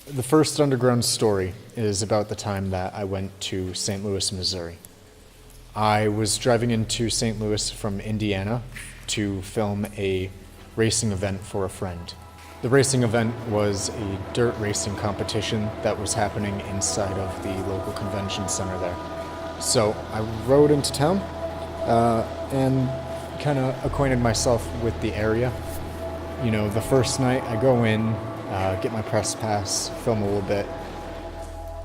The first underground story is about the time that I went to St. Louis, Missouri. I was driving into St. Louis from Indiana to film a racing event for a friend. The racing event was a dirt racing competition that was happening inside of the local convention center there. So I rode into town and kind of acquainted myself with the area. You know, the first night I go in, get my press pass, film a little bit,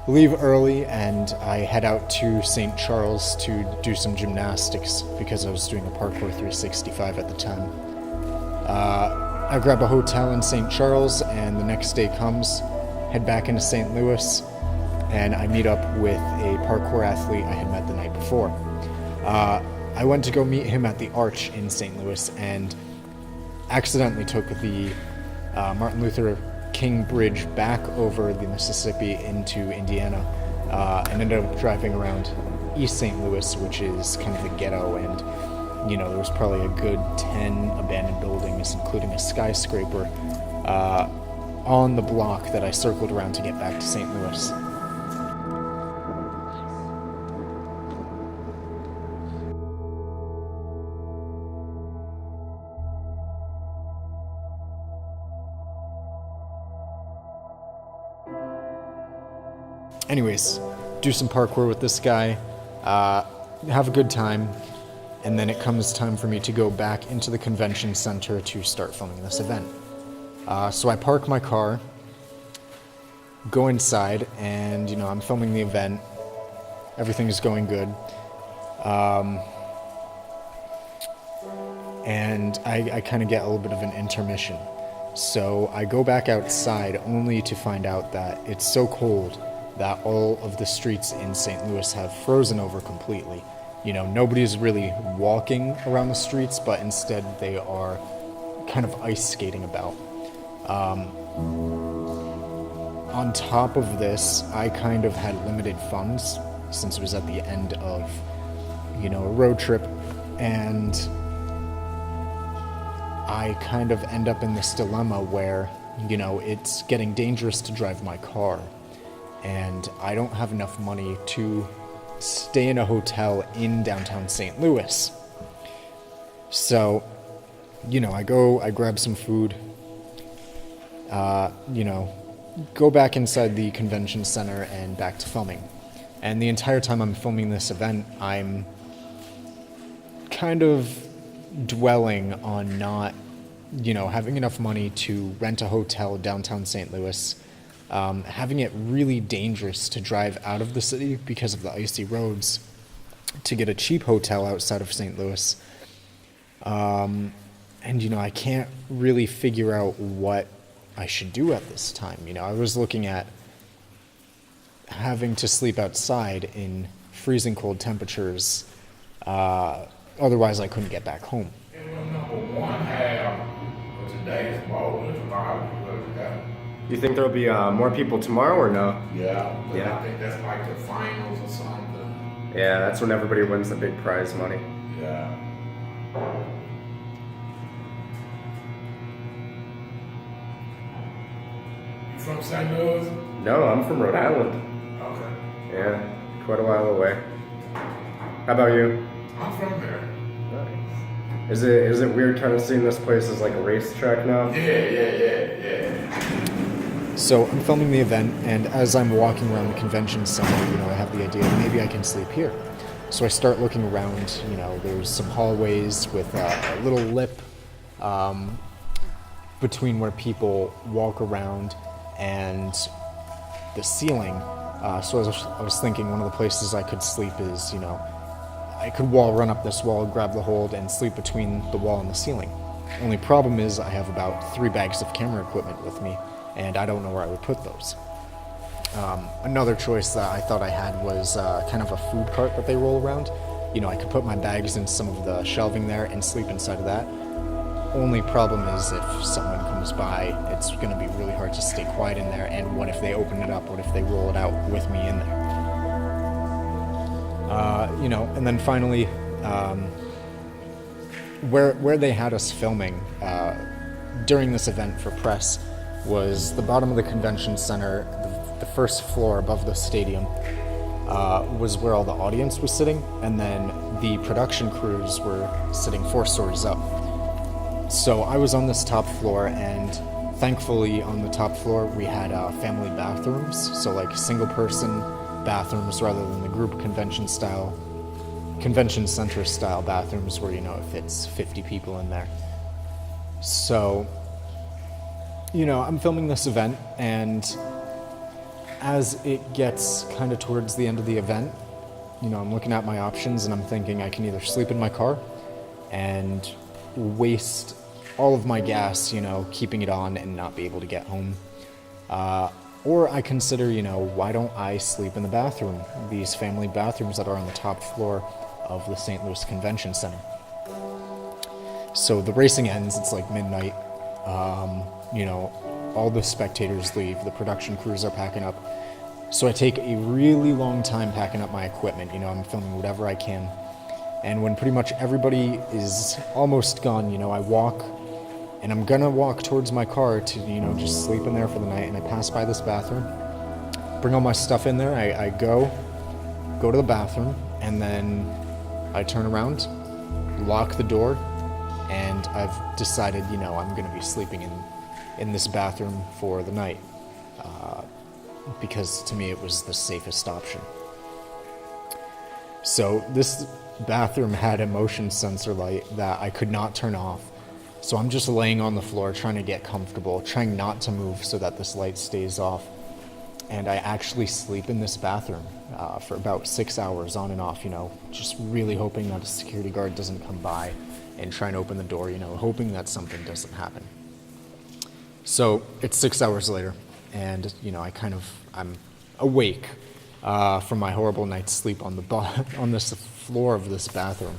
leave early, and I head out to St. Charles to do some gymnastics because I was doing a Parkour 365 at the time. I grab a hotel in St. Charles, and the next day comes, head back into St. Louis, and I meet up with a parkour athlete I had met the night before. I went to go meet him at the Arch in St. Louis and accidentally took the Martin Luther King Bridge back over the Mississippi into Indiana, and ended up driving around East St. Louis, which is kind of the ghetto, and there was probably a good 10 abandoned buildings, including a skyscraper, on the block that I circled around to get back to St. Louis. Anyways, do some parkour with this guy, have a good time, and then it comes time for me to go back into the convention center to start filming this event. So I park my car, go inside, and I'm filming the event. Everything's going good. And I kind of get a little bit of an intermission. So I go back outside only to find out that it's so cold that all of the streets in St. Louis have frozen over completely. Nobody's really walking around the streets, but instead they are kind of ice skating about. On top of this, I kind of had limited funds since it was at the end of, a road trip, and I kind of end up in this dilemma where, it's getting dangerous to drive my car, and I don't have enough money to stay in a hotel in downtown St. Louis. So, I grab some food, go back inside the convention center and back to filming. And the entire time I'm filming this event, I'm kind of dwelling on not, having enough money to rent a hotel downtown St. Louis, having it really dangerous to drive out of the city because of the icy roads to get a cheap hotel outside of St. Louis. And, I can't really figure out what I should do at this time. I was looking at having to sleep outside in freezing cold temperatures. Otherwise, I couldn't get back home. You think there'll be more people tomorrow or no? Yeah. Yeah. I think that's like the finals or something. Yeah, that's when everybody wins the big prize money. Yeah. You from St. Louis? No, I'm from Rhode Island. Okay. Yeah, quite a while away. How about you? I'm from there. Nice. Is it weird kind of seeing this place as like a racetrack now? Yeah. So I'm filming the event, and as I'm walking around the convention center, I have the idea maybe I can sleep here. So I start looking around. There's some hallways with a little lip between where people walk around and the ceiling. So I was thinking one of the places I could sleep is, I could run up this wall, grab the hold, and sleep between the wall and the ceiling. Only problem is I have about 3 bags of camera equipment with me, and I don't know where I would put those. Another choice that I thought I had was kind of a food cart that they roll around. I could put my bags in some of the shelving there and sleep inside of that. Only problem is if someone comes by, it's going to be really hard to stay quiet in there, and what if they open it up? What if they roll it out with me in there? And then finally, where they had us filming during this event for press was the bottom of the convention center, the first floor above the stadium, was where all the audience was sitting, and then the production crews were sitting 4 stories up. So I was on this top floor, and thankfully on the top floor we had family bathrooms, so like single person bathrooms rather than the group convention center style bathrooms where, it fits 50 people in there. So, I'm filming this event, and as it gets kind of towards the end of the event, I'm looking at my options and I'm thinking I can either sleep in my car and waste all of my gas, keeping it on and not be able to get home. Or I consider, why don't I sleep in the bathroom, these family bathrooms that are on the top floor of the St. Louis Convention Center. So the racing ends, it's like midnight. All the spectators leave, the production crews are packing up. So I take a really long time packing up my equipment. I'm filming whatever I can. And when pretty much everybody is almost gone, I walk, and I'm gonna walk towards my car to, just sleep in there for the night. And I pass by this bathroom, bring all my stuff in there. I go to the bathroom, and then I turn around, lock the door, and I've decided, I'm gonna be sleeping in this bathroom for the night, because to me it was the safest option. So this bathroom had a motion sensor light that I could not turn off. So I'm just laying on the floor trying to get comfortable, trying not to move so that this light stays off. And I actually sleep in this bathroom for about 6 hours on and off, just really hoping that a security guard doesn't come by and try and open the door, hoping that something doesn't happen. So it's 6 hours later, and, I'm awake from my horrible night's sleep on this floor of this bathroom.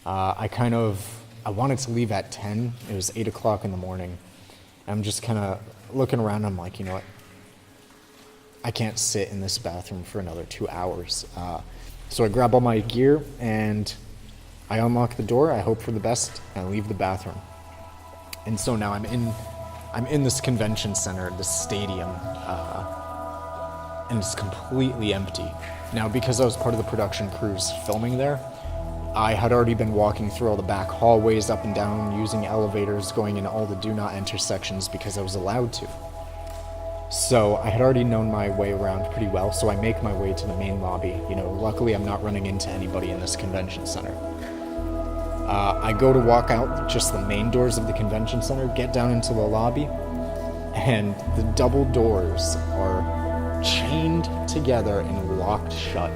I wanted to leave at 10. It was 8 o'clock in the morning. I'm just kind of looking around. I'm like, what? I can't sit in this bathroom for another 2 hours. So I grab all my gear and I unlock the door. I hope for the best, and I leave the bathroom. And so now I'm in this convention center, this stadium, and it's completely empty. Now, because I was part of the production crews filming there, I had already been walking through all the back hallways up and down, using elevators, going in all the do not enter sections because I was allowed to. So I had already known my way around pretty well, so I make my way to the main lobby. Luckily I'm not running into anybody in this convention center. I go to walk out just the main doors of the convention center, get down into the lobby, and the double doors are chained together and locked shut.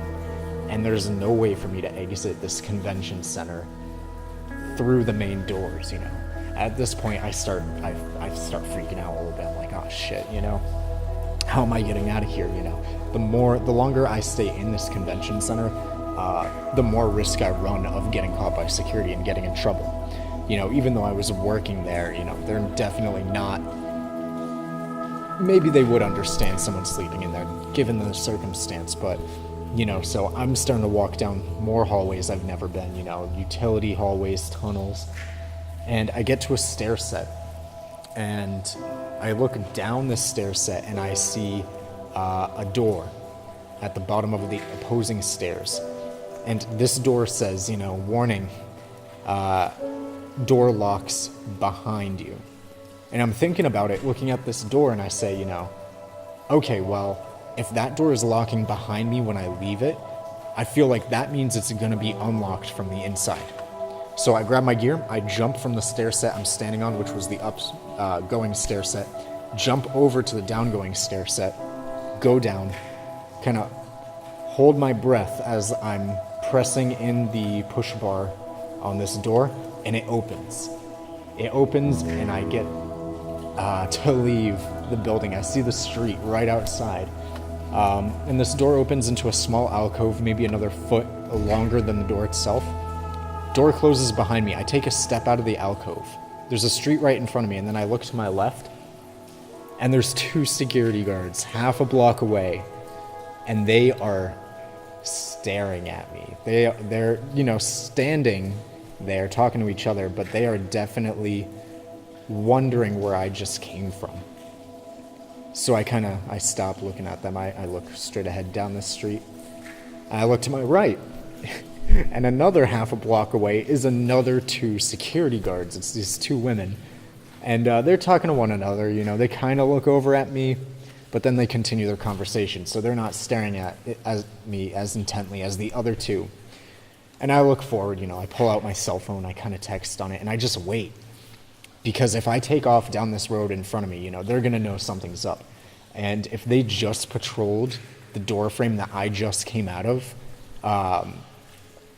And there's no way for me to exit this convention center through the main doors, At this point, I start freaking out a little bit. I'm like, oh shit, how am I getting out of here, The longer I stay in this convention center, the more risk I run of getting caught by security and getting in trouble. Even though I was working there, they're definitely not. Maybe they would understand someone sleeping in there, given the circumstance, but. So I'm starting to walk down more hallways I've never been, utility hallways, tunnels, and I get to a stair set, and I look down this stair set and I see a door at the bottom of the opposing stairs, and this door says, warning, door locks behind you. And I'm thinking about it, looking at this door, and I say, okay, well, if that door is locking behind me when I leave it, I feel like that means it's going to be unlocked from the inside. So I grab my gear, I jump from the stair set I'm standing on, which was the going stair set, jump over to the downgoing stair set, go down, kind of hold my breath as I'm pressing in the push bar on this door, and it opens. It opens, and I get to leave the building. I see the street right outside. And this door opens into a small alcove, maybe another foot longer than the door itself. Door closes behind me. I take a step out of the alcove. There's a street right in front of me, and then I look to my left, and there's 2 security guards half a block away, and they are staring at me. They're standing there talking to each other, but they are definitely wondering where I just came from. So I stop looking at them. I look straight ahead down the street. I look to my right. And another half a block away is another two security guards. It's these two women. And they're talking to one another. You know, they kind of look over at me, but then they continue their conversation. So they're not staring at me as intently as the other two. And I look forward, you know, I pull out my cell phone, I kind of text on it, and I just wait. Because if I take off down this road in front of me, you know, they're going to know something's up. And if they just patrolled the door frame that I just came out of,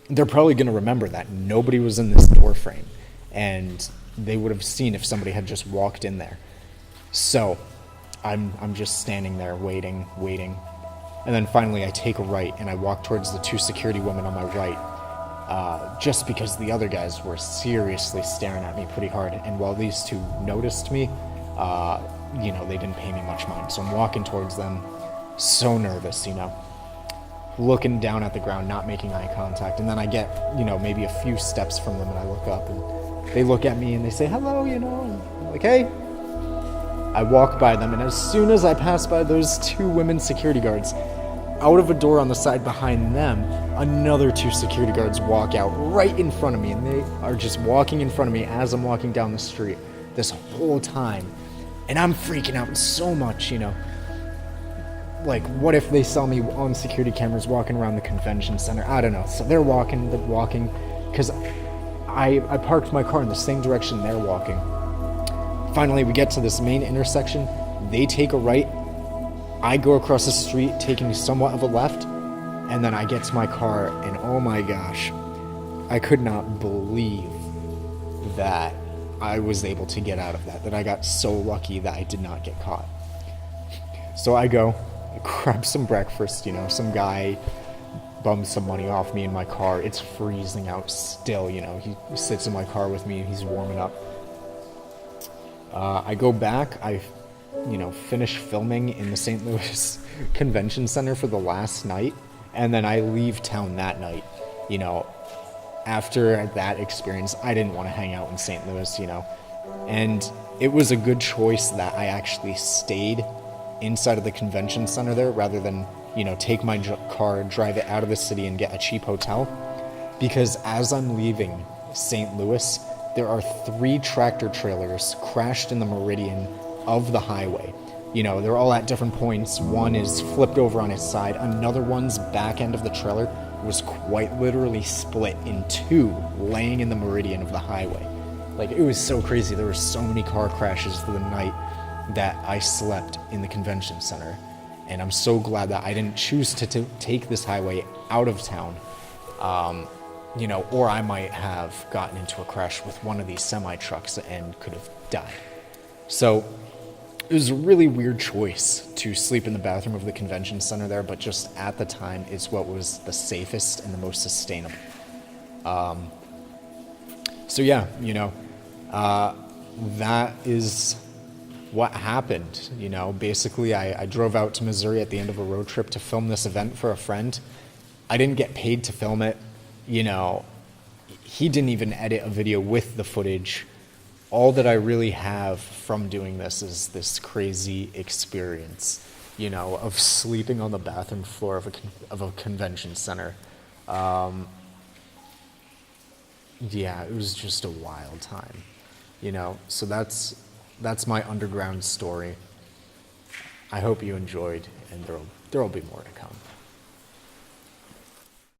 they're probably going to remember that nobody was in this door frame. And they would have seen if somebody had just walked in there. So I'm just standing there waiting. And then finally I take a right and I walk towards the two security women on my right. Just because the other guys were seriously staring at me pretty hard. And while these two noticed me, you know, they didn't pay me much mind. So I'm walking towards them, so nervous, you know, looking down at the ground, not making eye contact. And then I get, you know, maybe a few steps from them and I look up and they look at me and they say, hello, you know, and I'm like, hey. I walk by them, and as soon as I pass by those two women security guards, out of a door on the side behind them, another two security guards walk out right in front of me, and they are just walking in front of me as I'm walking down the street this whole time. And I'm freaking out so much, you know. Like, what if they saw me on security cameras walking around the convention center? I don't know. So they're walking, because I parked my car in the same direction they're walking. Finally, we get to this main intersection. They take a right. I go across the street, taking somewhat of a left. And then I get to my car, and oh my gosh, I could not believe that I was able to get out of that I got so lucky that I did not get caught. So I go, I grab some breakfast, you know, some guy bums some money off me in my car. It's freezing out still, you know, he sits in my car with me, he's warming up. I go back, I finish filming in the St. Louis Convention Center for the last night, and then I leave town that night. You know, after that experience, I didn't want to hang out in St. Louis, you know, and it was a good choice that I actually stayed inside of the convention center there rather than, you know, take my car, drive it out of the city and get a cheap hotel, because as I'm leaving St. Louis, there are 3 tractor trailers crashed in the meridian of the highway. You know, they're all at different points. One is flipped over on its side. Another one's back end of the trailer was quite literally split in 2, laying in the meridian of the highway. Like, it was so crazy. There were so many car crashes the night that I slept in the convention center. And I'm so glad that I didn't choose to take this highway out of town. You know, or I might have gotten into a crash with one of these semi-trucks and could have died. So it was a really weird choice to sleep in the bathroom of the convention center there, but just at the time, it's what was the safest and the most sustainable. So yeah, you know, that is what happened. You know, basically I drove out to Missouri at the end of a road trip to film this event for a friend. I didn't get paid to film it. You know, he didn't even edit a video with the footage. All that I really have from doing this is this crazy experience, you know, of sleeping on the bathroom floor of a convention center. Yeah, it was just a wild time, you know. So that's my underground story. I hope you enjoyed, and there'll be more to come.